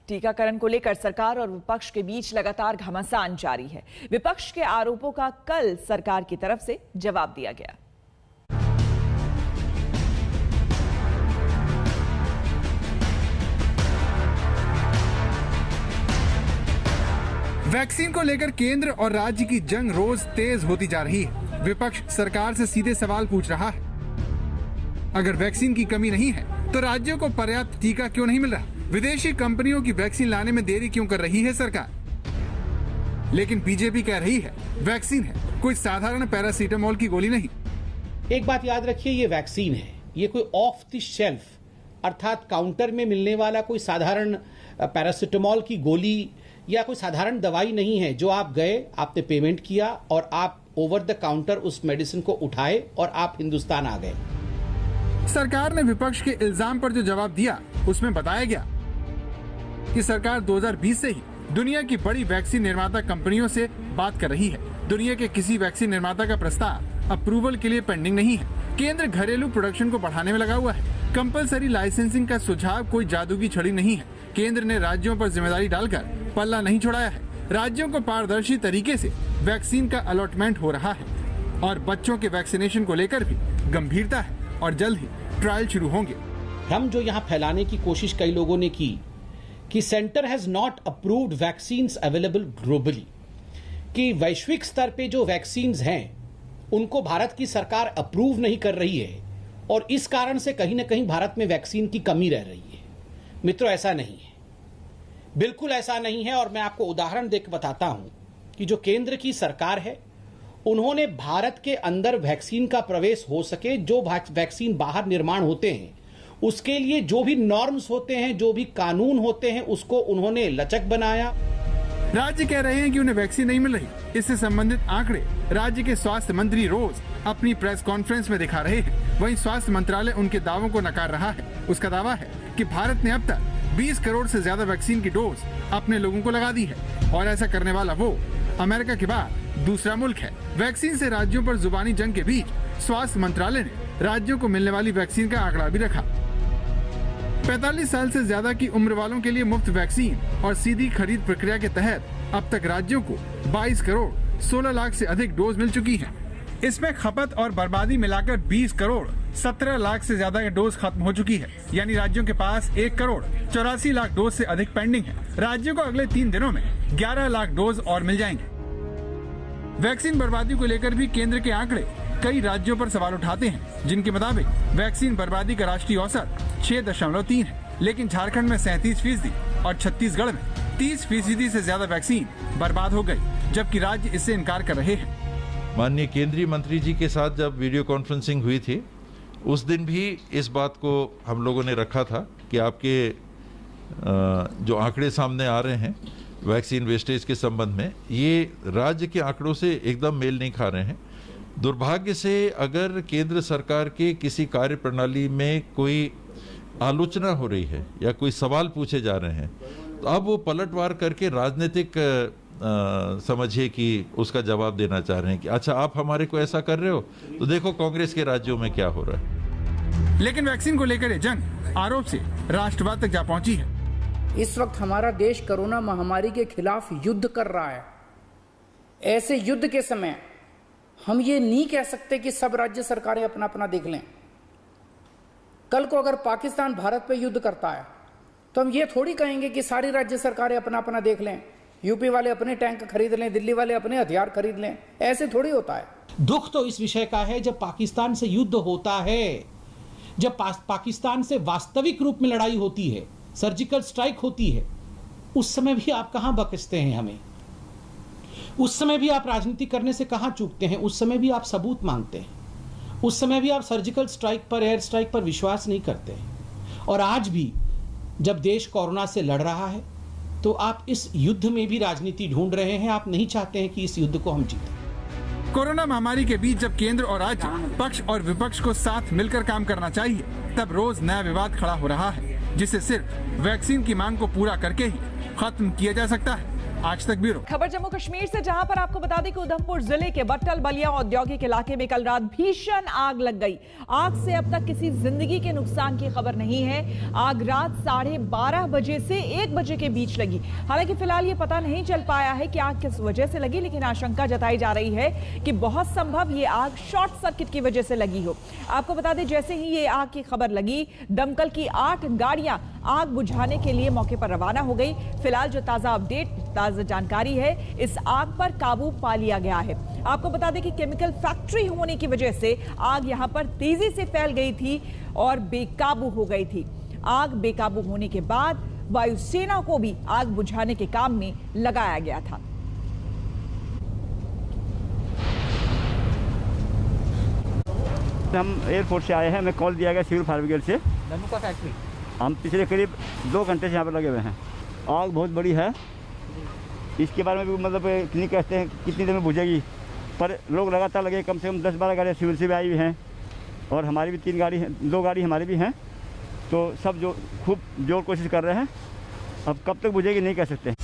टीकाकरण को लेकर सरकार और विपक्ष के बीच लगातार घमासान जारी है। विपक्ष के आरोपों का कल सरकार की तरफ से जवाब दिया गया। वैक्सीन को लेकर केंद्र और राज्य की जंग रोज तेज होती जा रही है। विपक्ष सरकार से सीधे सवाल पूछ रहा है, अगर वैक्सीन की कमी नहीं है तो राज्यों को पर्याप्त टीका क्यों नहीं मिल रहा? विदेशी कंपनियों की वैक्सीन लाने में देरी क्यों कर रही है सरकार? लेकिन बीजेपी कह रही है वैक्सीन है, कोई साधारण पैरासीटामोल की गोली नहीं। एक बात याद रखिए, ये वैक्सीन है, ये कोई ऑफ द शेल्फ अर्थात काउंटर में मिलने वाला कोई साधारण पैरासीटामोल की गोली या कोई साधारण दवाई नहीं है जो आप गए, आपने पेमेंट किया और आप ओवर द काउंटर उस मेडिसिन को उठाए और आप हिंदुस्तान आ गए। सरकार ने विपक्ष के इल्जाम पर जो जवाब दिया उसमें बताया गया कि सरकार 2020 से ही दुनिया की बड़ी वैक्सीन निर्माता कंपनियों से बात कर रही है। दुनिया के किसी वैक्सीन निर्माता का प्रस्ताव अप्रूवल के लिए पेंडिंग नहीं है। केंद्र घरेलू प्रोडक्शन को बढ़ाने में लगा हुआ है। कंपलसरी लाइसेंसिंग का सुझाव कोई जादू की छड़ी नहीं है। केंद्र ने राज्यों पर जिम्मेदारी डालकर पल्ला नहीं छोड़ाया है। राज्यों को पारदर्शी तरीके से वैक्सीन का अलॉटमेंट हो रहा है और बच्चों के वैक्सीनेशन को लेकर भी गंभीरता है और जल्द ही ट्रायल शुरू होंगे। हम जो यहाँ फैलाने की कोशिश कई लोगों ने की कि centre has not approved vaccines available globally, कि वैश्विक स्तर पे जो वैक्सीन्स हैं उनको भारत की सरकार अप्रूव नहीं कर रही है और इस कारण से कहीं ना कहीं भारत में वैक्सीन की कमी रह रही है। मित्रों, ऐसा नहीं है, बिल्कुल ऐसा नहीं है। और मैं आपको उदाहरण देकर बताता हूं कि जो केंद्र की सरकार है उन्होंने भारत के अंदर वैक्सीन का प्रवेश हो सके, जो वैक्सीन बाहर निर्माण होते हैं उसके लिए जो भी नॉर्म्स होते हैं, जो भी कानून होते हैं, उसको उन्होंने लचक बनाया। राज्य कह रहे हैं कि उन्हें वैक्सीन नहीं मिल रही। इससे संबंधित आंकड़े राज्य के स्वास्थ्य मंत्री रोज अपनी प्रेस कॉन्फ्रेंस में दिखा रहे हैं। वहीं स्वास्थ्य मंत्रालय उनके दावों को नकार रहा है। उसका दावा है कि भारत ने अब तक 20 करोड़ से ज्यादा वैक्सीन की डोज अपने लोगों को लगा दी है और ऐसा करने वाला वो अमेरिका के बाद दूसरा मुल्क है। वैक्सीन से राज्यों पर जुबानी जंग के बीच स्वास्थ्य मंत्रालय ने राज्यों को मिलने वाली वैक्सीन का आंकड़ा भी रखा। 45 साल से ज्यादा की उम्र वालों के लिए मुफ्त वैक्सीन और सीधी खरीद प्रक्रिया के तहत अब तक राज्यों को 22 करोड़ 16 लाख से अधिक डोज मिल चुकी हैं। इसमें खपत और बर्बादी मिलाकर 20 करोड़ 17 लाख से ज्यादा डोज खत्म हो चुकी है। यानी राज्यों के पास 1 करोड़ 84 लाख डोज से अधिक पेंडिंग है। राज्यों को अगले 3 दिनों में 11 लाख डोज और मिल जाएंगे। वैक्सीन बर्बादी को लेकर भी केंद्र के आंकड़े कई राज्यों पर सवाल उठाते हैं, जिनके मुताबिक वैक्सीन बर्बादी का राष्ट्रीय औसत 6.3 है, लेकिन झारखंड में 37% और छत्तीसगढ़ में 30% से ज्यादा वैक्सीन बर्बाद हो गई, जबकि राज्य इससे इनकार कर रहे हैं। माननीय केंद्रीय मंत्री जी के साथ जब वीडियो कॉन्फ्रेंसिंग हुई थी उस दिन भी इस बात को हम लोगों ने रखा था कि आपके जो आंकड़े सामने आ रहे हैं वैक्सीन वेस्टेज के संबंध में, ये राज्य के आंकड़ों से एकदम मेल नहीं खा रहे हैं। दुर्भाग्य से अगर केंद्र सरकार के किसी कार्य प्रणाली में कोई आलोचना हो रही है या कोई सवाल पूछे जा रहे हैं तो अब वो पलटवार करके राजनीतिक समझिए कि उसका जवाब देना चाह रहे हैं कि अच्छा आप हमारे को ऐसा कर रहे हो तो देखो कांग्रेस के राज्यों में क्या हो रहा है। लेकिन वैक्सीन को लेकर ये जंग आरोप से राष्ट्रवाद तक जा पहुंची है। इस वक्त हमारा देश कोरोना महामारी के खिलाफ युद्ध कर रहा है। ऐसे युद्ध के समय हम ये नहीं कह सकते कि सब राज्य सरकारें अपना अपना देख लें। कल को अगर पाकिस्तान भारत पे युद्ध करता है तो हम ये थोड़ी कहेंगे कि सारी राज्य सरकारें अपना अपना देख लें। यूपी वाले अपने टैंक खरीद लें, दिल्ली वाले अपने हथियार खरीद लें, ऐसे थोड़ी होता है। दुख तो इस विषय का है जब पाकिस्तान से युद्ध होता है, जब पाकिस्तान से वास्तविक रूप में लड़ाई होती है, सर्जिकल स्ट्राइक होती है, उस समय भी आप कहां बकसते हैं हमें, उस समय भी आप राजनीति करने से कहां चूकते हैं, उस समय भी आप सबूत मांगते हैं, उस समय भी आप सर्जिकल स्ट्राइक पर, एयर स्ट्राइक पर विश्वास नहीं करते हैं। और आज भी जब देश कोरोना से लड़ रहा है तो आप इस युद्ध में भी राजनीति ढूंढ रहे हैं। आप नहीं चाहते हैं कि इस युद्ध को हम जीतें। कोरोना महामारी के बीच जब केंद्र और राज्य पक्ष और विपक्ष को साथ मिलकर काम करना चाहिए, तब रोज नया विवाद खड़ा हो रहा है, जिसे सिर्फ वैक्सीन की मांग को पूरा करके ही खत्म किया जा सकता है। आज तक ब्यूरो। खबर जम्मू कश्मीर से, जहां पर आपको बता दें कि उधमपुर जिले के बट्टल बलिया औद्योगिक इलाके में कल रात भीषण आग लग गई। आग से अब तक किसी जिंदगी के नुकसान की खबर नहीं है। आग रात 12:30 बजे से 1 बजे के बीच लगी। हालांकि फिलहाल ये पता नहीं चल पाया है कि आग किस वजह से लगी, लेकिन आशंका जताई जा रही है कि बहुत संभव ये आग शॉर्ट सर्किट की वजह से लगी हो। आपको बता दें, जैसे ही ये आग की खबर लगी, दमकल की 8 गाड़ियां आग बुझाने के लिए मौके पर रवाना हो गई। फिलहाल जो ताजा जानकारी है, इस आग पर काबू पा लिया गया है। आपको बता दें कि केमिकल फैक्ट्री होने की वजह से आग यहां पर तेजी से फैल गई थी और बेकाबू हो गई थी। आग बेकाबू होने के बाद वायुसेना को भी आग बुझाने के काम में लगाया गया था। हम एयरपोर्ट से आए हैं, हमें कॉल दिया गया सिविल फायर ब्रिगेड से। का फैक्ट्री हम पिछले करीब 2 घंटे से यहाँ पर लगे हुए हैं। आग बहुत बड़ी है, इसके बारे में भी मतलब नहीं कहते हैं कितनी देर में बुझेगी, पर लोग लगातार लगे। कम से कम 10-12 गाड़ियाँ सिविल से भी आई हुई हैं और हमारी भी 3 गाड़ी हैं, 2 गाड़ी हमारी भी हैं। तो सब जो खूब जोर कोशिश कर रहे हैं। अब कब तक बुझेगी नहीं कह सकते।